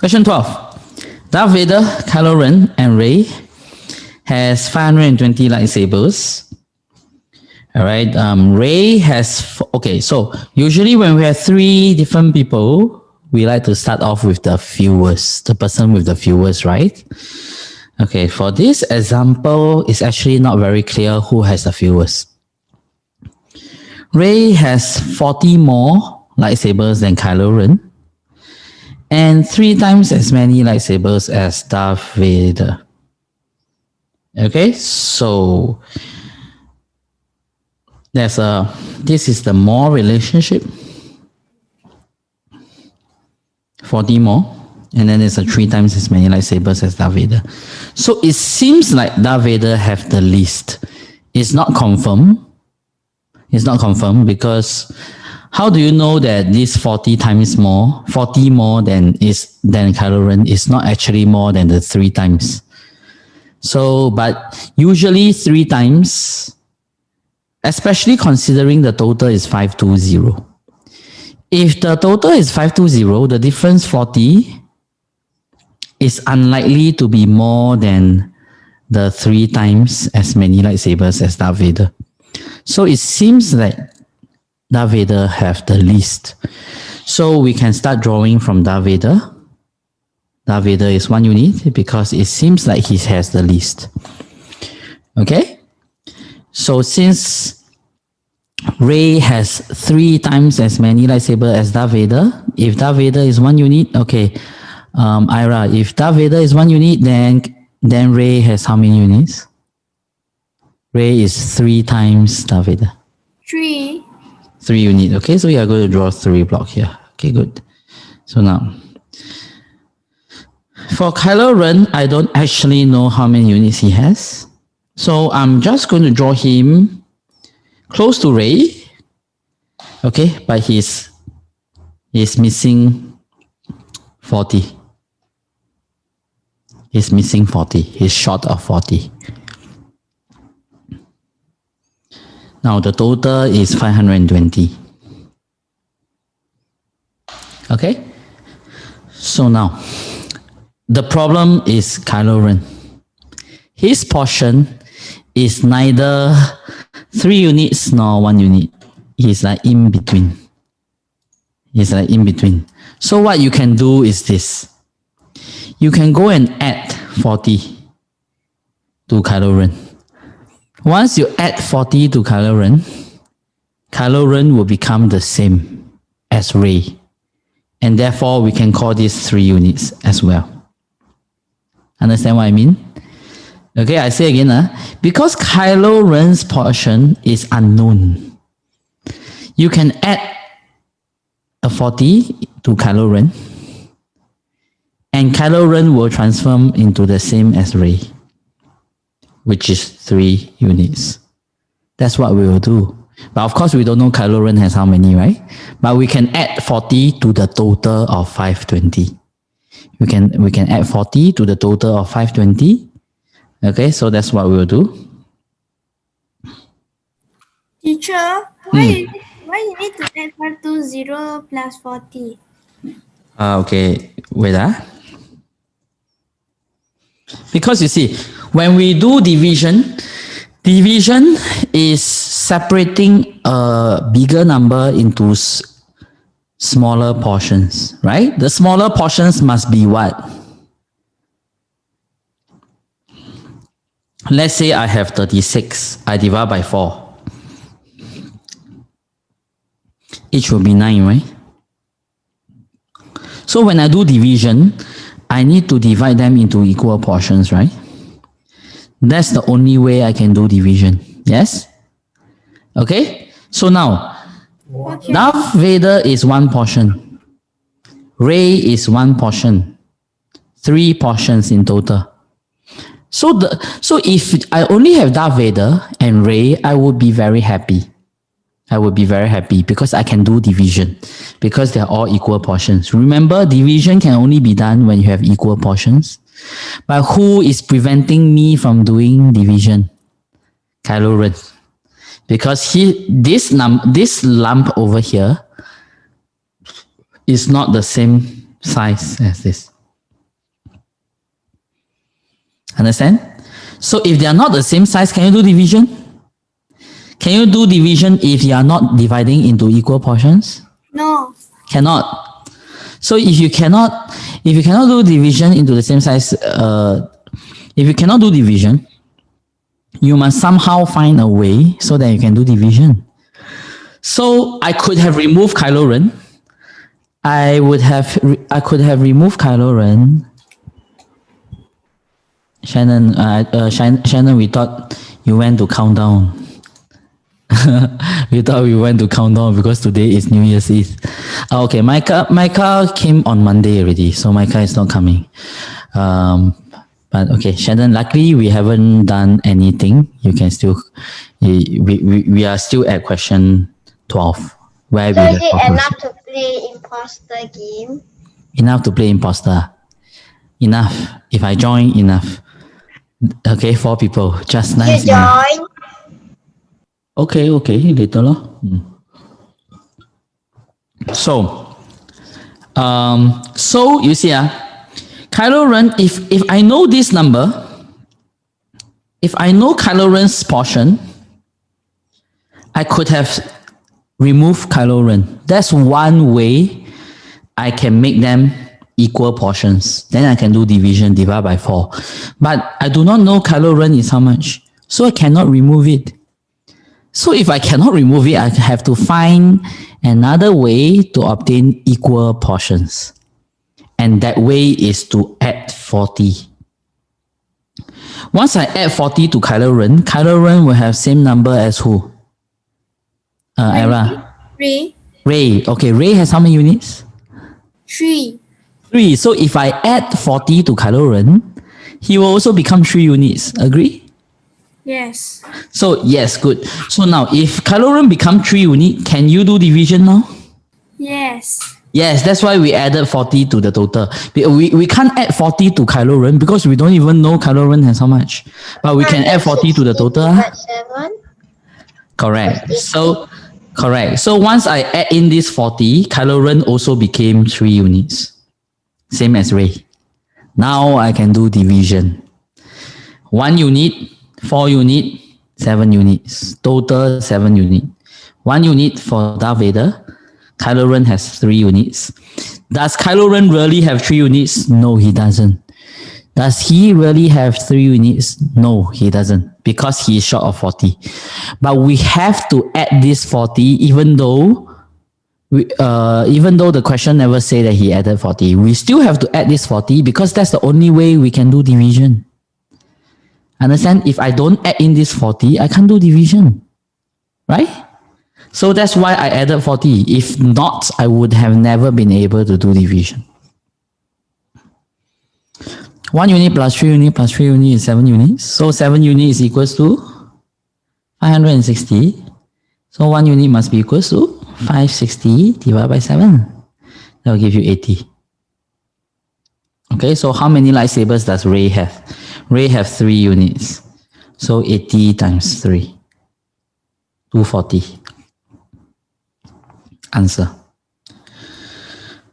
Question 12. Darth Vader, Kylo Ren, and Rey has 520 lightsabers. All right. Rey has... Okay, so usually when we have 3 different people, we like to start off with the fewest, the person with the fewest, right? Okay, for this example, it's actually not very clear who has the fewest. Rey has 40 more lightsabers than Kylo Ren, and 3 times as many lightsabers as Darth Vader. Okay, so this is the more relationship. 40 more. And then there's 3 times as many lightsabers as Darth Vader. So it seems like Darth Vader have the least. It's not confirmed. It's not confirmed because how do you know that this 40 more than Kylo Ren is not actually more than the 3 times? So, but usually 3 times, especially considering the total is 520. If the total is 520, the difference 40 is unlikely to be more than the 3 times as many lightsabers as Darth Vader. So it seems like Darth Vader have the least. So we can start drawing from Darth Vader. Darth Vader is 1 unit because it seems like he has the least. Okay? So since Rey has 3 times as many lightsabers as Darth Vader, if Darth Vader is 1 unit, okay, Ira, if Darth Vader is 1 unit, then Rey has how many units? Rey is 3 times Darth Vader. 3. 3 units. Okay, so you are going to draw 3 blocks here. Okay, good. So now, for Kylo Ren, I don't actually know how many units he has. So I'm just going to draw him close to Rey. Okay, but he's missing 40. He's missing 40. He's short of 40. Now the total is 520. Okay? So now, the problem is Kylo Ren. His portion is neither 3 units nor 1 unit. He's like in between. He's like in between. So what you can do is this. You can go and add 40 to Kylo Ren. Once you add 40 to Kylo Ren will become the same as Rey. And therefore, we can call this 3 units as well. Understand what I mean? Okay, I say again. Because Kylo Ren's portion is unknown, you can add a 40 to Kylo Ren, and Kylo Ren will transform into the same as Rey, which is 3 units. That's what we will do. But of course, we don't know Kylo Ren has how many, right? But we can add 40 to the total of 520. We can add 40 to the total of 520. Okay, so that's what we will do. Teacher, why you need to add 520 plus 40? Okay, wait. Because you see, when we do division is separating a bigger number into smaller portions, right? The smaller portions must be what? Let's say I have 36. I divide by 4. Each will be 9, right? So when I do division, I need to divide them into equal portions, right? That's the only way I can do division. Yes? Okay? So now, Okay. Darth Vader is 1 portion. Rey is 1 portion. 3 portions in total. So if I only have Darth Vader and Rey, I would be very happy. I would be very happy because I can do division because they're all equal portions. Remember, division can only be done when you have equal portions. But who is preventing me from doing division? Kylo Ren. Because this lump over here is not the same size as this. Understand? So if they are not the same size, can you do division? Can you do division if you are not dividing into equal portions? No. Cannot. So if you cannot do division into the same size, if you cannot do division, you must somehow find a way so that you can do division. So I could have removed Kylo Ren. I could have removed Kylo Ren. Shannon, Shannon, we thought you went to countdown. We thought we went to countdown because today is New Year's Eve. Okay, Micah came on Monday already, so Micah is not coming. But okay, Shannon, luckily we haven't done anything. You can still, we are still at question 12. Where So we is it left off. enough to play imposter game? Enough to play imposter. Enough. If I join, enough. Okay, 4 people. Just nice. You join? Okay, later lor. So you see, Kylo Ren, if I know this number, if I know Kylo Ren's portion, I could have removed Kylo Ren. That's one way I can make them equal portions. Then I can do division, divide by 4. But I do not know Kylo Ren is how much, so I cannot remove it. So if I cannot remove it, I have to find another way to obtain equal portions. And that way is to add 40. Once I add 40 to Kylo Ren will have same number as who? Era? 3. Rey. Okay, Rey has how many units? 3. 3. So if I add 40 to Kylo Ren, he will also become 3 units. Agree? Yes. So yes, good. So now if Kylo Ren become 3 unit, can you do division now? Yes. Yes, that's why we added 40 to the total. We can't add 40 to Kylo Ren because we don't even know Kylo Ren has how much. But we can add 40 to the total. 7? Correct. So correct. So once I add in this 40, Kylo Ren also became 3 units. Same as Rey. Now I can do division. 1 unit, 4 unit, 7 units. Total 7 unit. 1 unit for Darth Vader. Kylo Ren has 3 units. Does Kylo Ren really have 3 units? No, he doesn't. Does he really have 3 units? No, he doesn't, because he is short of 40. But we have to add this 40 even though the question never say that he added 40. We still have to add this 40 because that's the only way we can do division. Understand? If I don't add in this 40, I can't do division. Right? So that's why I added 40. If not, I would have never been able to do division. 1 unit plus 3 unit plus 3 unit is 7 units. So 7 units is equals to 560. So 1 unit must be equals to 560 divided by 7. That will give you 80. Okay, so how many lightsabers does Rey have? Rey have 3 units. So 80 times 3. 240. Answer.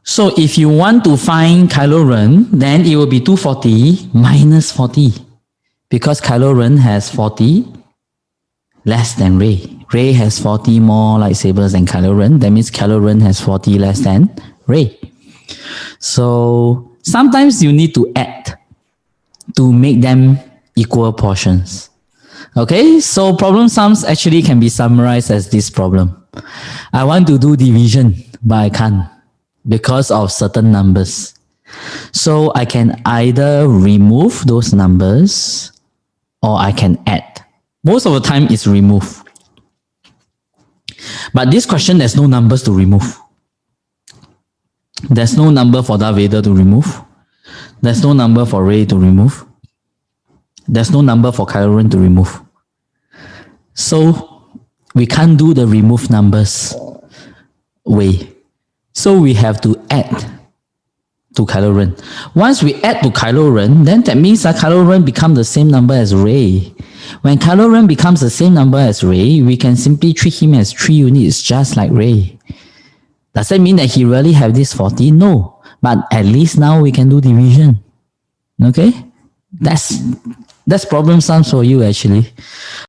So if you want to find Kylo Ren, then it will be 240 minus 40. Because Kylo Ren has 40 less than Rey. Rey has 40 more lightsabers than Kylo Ren. That means Kylo Ren has 40 less than Rey. So sometimes you need to add to make them equal portions. Okay, so problem sums actually can be summarized as this problem. I want to do division, but I can't because of certain numbers. So I can either remove those numbers or I can add. Most of the time it's remove. But this question, there's no numbers to remove. There's no number for Darth Vader to remove. There's no number for Rey to remove. There's no number for Kylo Ren to remove. So we can't do the remove numbers way. So we have to add to Kylo Ren. Once we add to Kylo Ren, then that means that Kylo Ren becomes the same number as Rey. When Kylo Ren becomes the same number as Rey, we can simply treat him as 3 units just like Rey. Does that mean that he really have this 40? No. But at least now we can do division. Okay? That's problem sums for you actually.